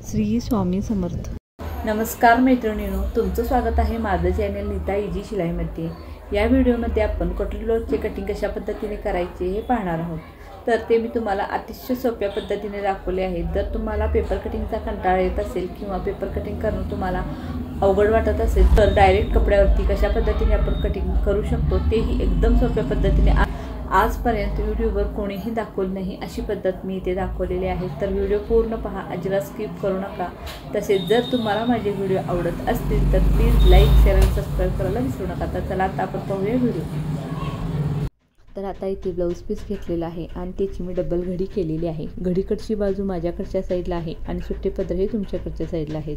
श्री स्वामी समर्थ। नमस्कार मैत्रिणींनो, तुमचं स्वागत आहे माझं चॅनल नीता इजी शिलाईमध्ये। या व्हिडिओमध्ये आपण कॉटन ब्लाउजचे कटिंग कशा पद्धतीने करायचे हे पाहणार आहोत। तर ते मी तुम्हाला अतिशय सोप्या पद्धतीने दाखवले आहे। जर तुम्हाला पेपर कटिंगचा कंटाळा येत असेल किंवा पेपर कटिंग करणं तुम्हाला अवघड वाटत असेल तर डायरेक्ट कपड्यावरती कशा पद्धतीने आपण कटिंग करू शकतो तेही एकदम सोप्या पद्धतीने आजपर्यंत व्हिडिओवर कोणीही दाखवलं नाही अशी पद्धत मी इथे दाखवलेली आहे। तर व्हिडिओ पूर्ण पहा, अजिबात स्किप करू नका। तसेच जर तुम्हाला माझे व्हिडिओ आवडत असतील तर प्लीज लाईक, शेअर आणि सबस्क्राईब करायला विसरू नका। तर चला आता आपण पाहूया व्हिडिओ। तर आता इथे ब्लाऊज पीस घेतलेला आहे आणि त्याची मी डबल घडी केलेली आहे। घडीकडची बाजू माझ्याकडच्या साईडला आहे आणि सुट्टे पदर हे तुमच्याकडच्या साईडला आहेत।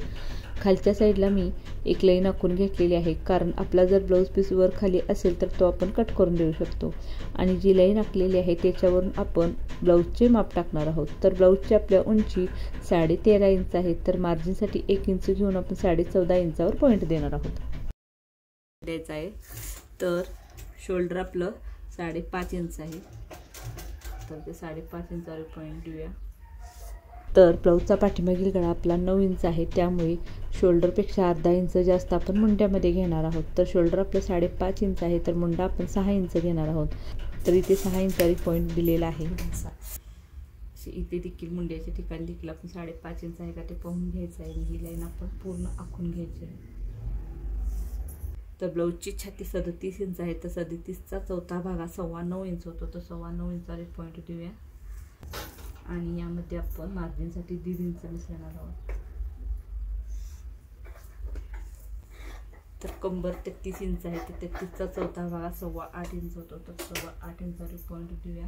खालच्या साईडला मी एक लाईन आखून घेतलेली आहे, कारण आपला जर ब्लाऊज पीस वर खाली असेल तर तो आपण कट करून देऊ शकतो। आणि जी लाईन आखलेली आहे त्याच्यावरून आपण ब्लाऊजचे माप टाकणार आहोत। तर ब्लाऊजची आपल्या उंची 13.5 इंच आहे, तर मार्जिनसाठी 1 इंच घेऊन आपण 14.5 इंचावर पॉईंट देणार आहोत द्यायचा आहे। तर शोल्डर आपलं 5.5 इंच आहे, तर ते 5.5 इंचावर पॉईंट देऊया। तर ब्लाऊजचा पाठीमागील गळा आपला 9 इंच आहे, त्यामुळे शोल्डरपेक्षा अर्धा इंच जास्त आपण मुंड्यामध्ये घेणार आहोत। तर शोल्डर आपलं 5.5 इंच आहे, तर मुंडा आपण 6 इंच घेणार आहोत। तर इथे 6 इंचावर पॉईंट दिलेला आहे। इथे देखील मुंड्याच्या ठिकाणी देखील आपण 5.5 इंच आहे का ते पाहून घ्यायचं आहे। ही लाईन आपण पूर्ण आखून घ्यायची आहे। तर ब्लाऊजची छाती 37 इंच आहे, तर 37चा चौथा भाग 9.25 इंच होतो, तर 9.25 इंचावर पॉईंट देऊया। आणि यामध्ये आपण मार्जिनसाठी 1.5 इंच मिसळणार आहोत। तर कंबर 33 इंच आहे, तर 33चा चौथा भाग 8.25 इंच होतो, तर 8.25 इंचावर पॉईंट देऊया।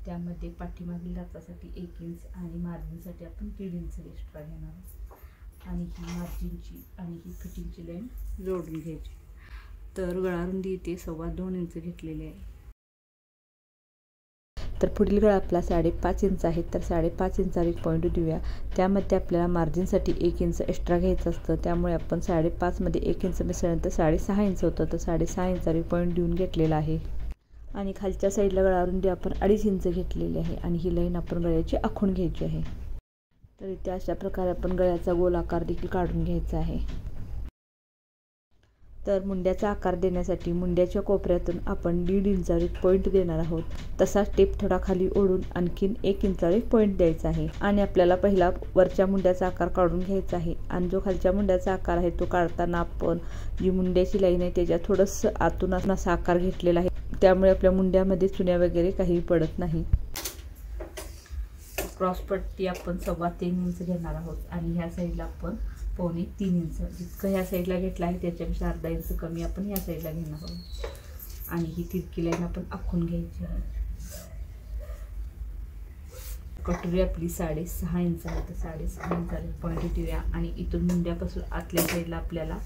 त्यामध्ये पाठीमागील लाचासाठी 1 इंच आणि मार्जिनसाठी आपण 1.5 इंच एक्स्ट्रा घेणार आहोत। आणि ही मार्जिनची आणि ही फिटिंगची लाईन जोडून घ्यायची। तर गळा रुंदी इथे 2.25 इंच घेतलेली आहे। तर पुढील गळा आपला 5.5 इंच आहे, तर 5.5 इंचावर पॉईंट देऊया। त्यामध्ये आपल्याला मार्जिनसाठी 1 इंच एक्स्ट्रा घ्यायचं असतं, त्यामुळे आपण 5.5 मध्ये 1 इंच मिसळल्यानंतर 6.5 इंच होतं, तर 6.5 इंचावर पॉईंट देऊन घेतलेला आहे। आणि खालच्या साईडला गळा रुंदी आपण 2.5 इंच घेतलेली आहे आणि ही लाईन आपण गळ्याची आखून घ्यायची आहे। तर इथे अशा प्रकारे आपण गळ्याचा गोल आकार देखील काढून घ्यायचा आहे। तर मुंड्याचा आकार देण्यासाठी मुंड्याच्या कोपऱ्यातून आपण 1.5 इंचावर पॉईंट देणार आहोत। तसाच टेप थोडा खाली ओढून आणखीन 1 इंचावर पॉईंट द्यायचा आहे। आणि आपल्याला पहिला वरच्या मुंड्याचा आकार काढून घ्यायचा आहे आणि जो खालच्या मुंड्याचा आकार आहे तो काढताना आपण जी मुंड्याची लाईन आहे त्याच्या थोडंसं आतून असा आकार घेतलेला आहे, त्यामुळे आपल्या मुंड्यामध्ये चुन्या वगैरे काही पडत नाही। क्रॉस पट्टी आपण 3.25 इंच घेणार आहोत आणि ह्या साईडला आपण 2.25 इंच, जितकं ह्या साईडला घेतला आहे त्याच्यापेक्षा अर्धा इंच कमी आपण ह्या साईडला घेणार आहोत। आणि ही तिरकी लाईन आपण आखून घ्यायची आहे। कटोरी आपली 6.5 इंच आहे, तर 6.5 इंचावर पॉईंट देऊया। आणि इथून मुंड्यापासून आतल्या साईडला आपल्याला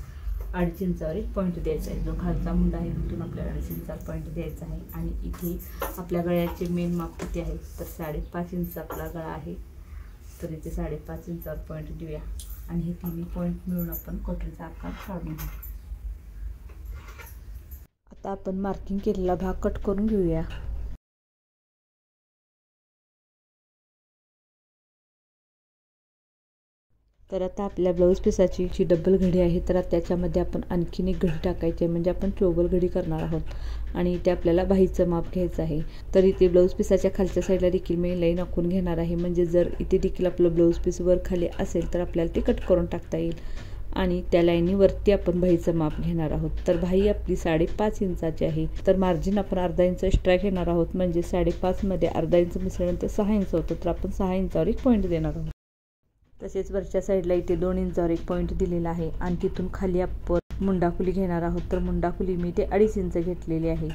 2.5 इंचावर पॉईंट द्यायचा आहे। जो खालचा मुंडा आहे तिथून आपल्याला 2.5 इंचावर पॉईंट द्यायचा आहे। आणि इथे आपल्या गळ्याचे मेन माप किती आहे, तर 5.5 इंच आपला गळा आहे, तर इथे 5.5 इंचावर पॉईंट देऊया। आणि हे तिन्ही पॉईंट मिळून आपण कटोरीचा आकार काढून घेऊ। आता आपण मार्किंग केलेला भाग कट करून घेऊया। तर आता आपल्या ब्लाऊज पीसाची जी डबल घडी आहे तर त्याच्यामध्ये आपण आणखीन एक घडी टाकायची आहे, म्हणजे आपण चोबल घडी करणार आहोत। आणि इथे आपल्याला बाहीचं माप घ्यायचं आहे। तर इथे ब्लाऊज पीसाच्या खालच्या साईडला देखील मी लाईन आखून घेणार आहे, म्हणजे जर इथे देखील आपलं ब्लाऊज पीस वर खाली असेल तर आपल्याला ते कट करून टाकता येईल। आणि त्या लाईनीवरती आपण बाहीचं माप घेणार आहोत। तर बाही आपली 5.5 इंचाची आहे, तर मार्जिन आपण अर्धा इंच एक्स्ट्रा घेणार आहोत, म्हणजे 5.5 मध्ये अर्धा इंच मिसळल्यानंतर 6 इंच होतं, तर आपण 6 इंचावर पॉईंट देणार आहोत। तसेच वरच्या साईडला इथे 2 इंचावर पॉईंट दिलेला आहे आणि तिथून खाली आपण मुंडाखुली घेणार आहोत। तर मुंडाखुली मी ते 2.5 इंच घेतलेली आहे।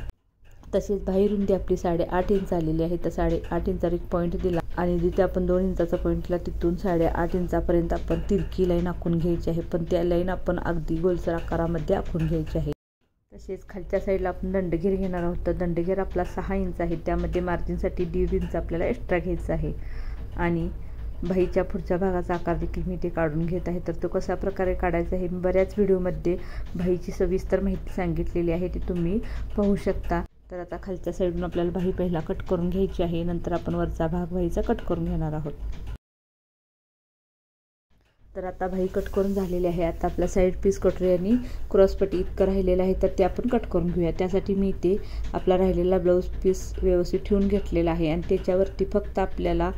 तसेच बाही रुंदी आपली 8.5 इंच आलेली आहे, तर 8.5 इंचावर पॉईंट दिला आणि जिथे आपण 2 इंचाचा पॉईंट दिला तिथून 8.5 इंचापर्यंत आपण तिरकी लाईन आखून घ्यायची आहे, पण त्या लाईन आपण अगदी गोलसर आकारामध्ये आखून घ्यायची आहे। तसेच खालच्या साईडला आपण दंडगेर घेणार आहोत, तर दंडगेर आपला 6 इंच आहे, त्यामध्ये मार्जिनसाठी 1.5 इंच आपल्याला एक्स्ट्रा घ्यायचा आहे। आणि बाहीच्या पुढच्या भागाचा आकार देखील मी ते काढून घेत आहे। तर तो कशा प्रकारे काढायचा आहे मी बऱ्याच व्हिडिओमध्ये बाहीची सविस्तर माहिती सांगितलेली आहे, ती तुम्ही पाहू शकता। तर आता खालच्या साईडून आपल्याला बाही पहिला कट करून घ्यायची आहे, नंतर आपण वरचा भाग बाहीचा कट करून घेणार आहोत। तर आता बाही कट करून झालेली आहे। आता आपला साईड पीस कटोरी आणि क्रॉसपट्टी इतकं राहिलेलं आहे, तर ते आपण कट करून घेऊया। त्यासाठी मी इथे आपला राहिलेला ब्लाऊज पीस व्यवस्थित ठेवून घेतलेला आहे आणि त्याच्यावरती फक्त आपल्याला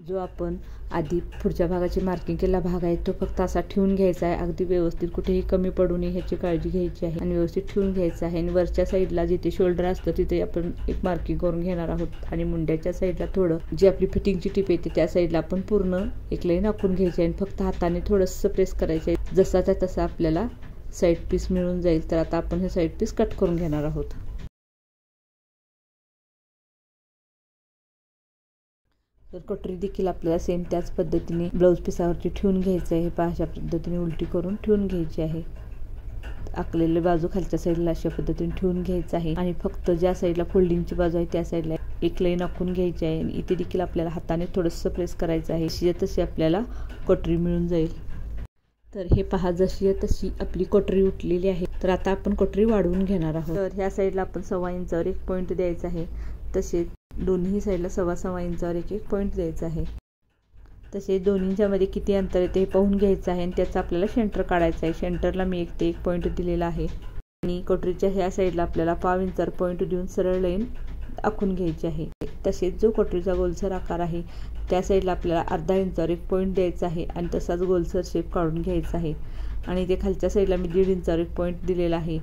जो आपण आधी पुढच्या भागाची मार्किंग केलेला भाग आहे तो फक्त असा ठेवून घ्यायचा आहे। अगदी व्यवस्थित, कुठेही कमी पडू नये ह्याची काळजी घ्यायची आहे आणि व्यवस्थित ठेवून घ्यायचं आहे। आणि वरच्या साईडला जिथे शोल्डर असतं तिथे आपण एक मार्किंग करून घेणार आहोत आणि मुंड्याच्या साईडला थोडं जी आपली फिटिंगची टिप येते त्या साईडला आपण पूर्ण एक लाईन आखून घ्यायची आहे आणि फक्त हाताने थोडंसं प्रेस करायचं आहे। जसाच्या तसा आपल्याला साईड पीस मिळून जाईल। तर आता आपण हे साईड पीस कट करून घेणार आहोत। तर कटोरी देखील आपल्याला सेम त्याच पद्धतीने ब्लाऊज पीसावरती ठेवून घ्यायचं आहे। पहा अशा पद्धतीने उलटी करून ठेवून घ्यायची आहे। आखलेली बाजू खालच्या साईडला अशा पद्धतीने ठेवून घ्यायचं आहे आणि फक्त ज्या साईडला फोल्डिंगची बाजू आहे त्या साईडला एक लाईन आखून घ्यायची आहे आणि इथे देखील आपल्याला हाताने थोडंसं प्रेस करायचं आहे, जशी तशी आपल्याला कटोरी मिळून जाईल। तर हे पहा, जशी तशी आपली कटोरी उठलेली आहे। तर आता आपण कटोरी वाढवून घेणार आहोत। तर ह्या साईडला आपण 1.25 इंचावर एक पॉईंट द्यायचा आहे, तसेच दोन्ही साईडला 1.25 इंचावर एक पॉईंट द्यायचा आहे। तसेच दोन्हींच्या मध्ये किती अंतर आहे ते पाहून घ्यायचं आहे आणि त्याचा आपल्याला सेंटर काढायचा आहे। सेंटरला मी 1 ते 1 पॉईंट दिलेला आहे आणि कटोरीच्या ह्या साईडला आपल्याला 1.5 इंचावर पॉईंट देऊन सरळ लाईन आखून घ्यायची आहे। तसेच जो कटोरीचा गोलसर आकार आहे त्या साईडला आपल्याला 1/2 इंचावर एक पॉईंट द्यायचा आहे आणि तसाच गोलसर शेप काढून घ्यायचा आहे। आणि ते खालच्या साईडला मी 1.5 इंचावर एक पॉईंट दिलेला आहे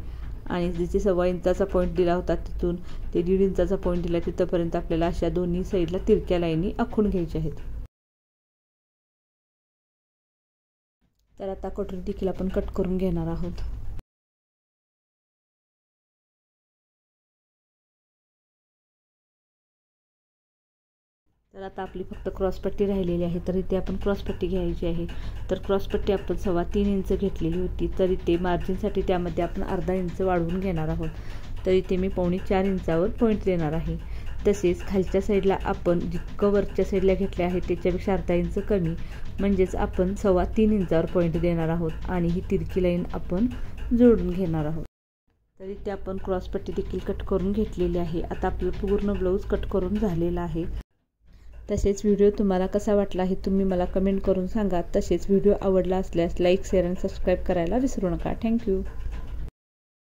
आणि जिथे 1.25 इंचाचा पॉईंट दिला होता तिथून ते 1.5 इंचाचा पॉईंट दिला तिथपर्यंत आपल्याला अशा दोन्ही साईडला तिरक्या लाईनी आखून घ्यायच्या आहेत। तर आता कटोरी देखील आपण कट करून घेणार आहोत। तर आता आपली फक्त क्रॉसपट्टी राहिलेली आहे, तर इथे आपण क्रॉसपट्टी घ्यायची आहे। तर क्रॉसपट्टी आपण 3.25 इंच घेतलेली होती, तर इथे मार्जिनसाठी त्यामध्ये आपण 1/2 इंच वाढवून घेणार आहोत। तर इथे मी 3.25 इंचावर पॉईंट देणार आहे। तसेच खालच्या साईडला आपण जितकं वरच्या साईडला घेतले आहे त्याच्यापेक्षा 1/2 इंच कमी, म्हणजेच आपण 3.25 इंचावर पॉईंट देणार आहोत आणि ही तिरकी लाईन आपण जोडून घेणार आहोत। तर इथे आपण क्रॉसपट्टी देखील कट करून घेतलेली आहे। आता आपलं पूर्ण ब्लाऊज कट करून झालेला आहे। तसेच व्हिडिओ तुम्हाला कसा वाटला हे तुम्ही मला कमेंट करून सांगा। तसेच व्हिडिओ आवडला असल्यास लाईक, शेअर आणि सबस्क्राईब करायला विसरू नका। थँक्यू।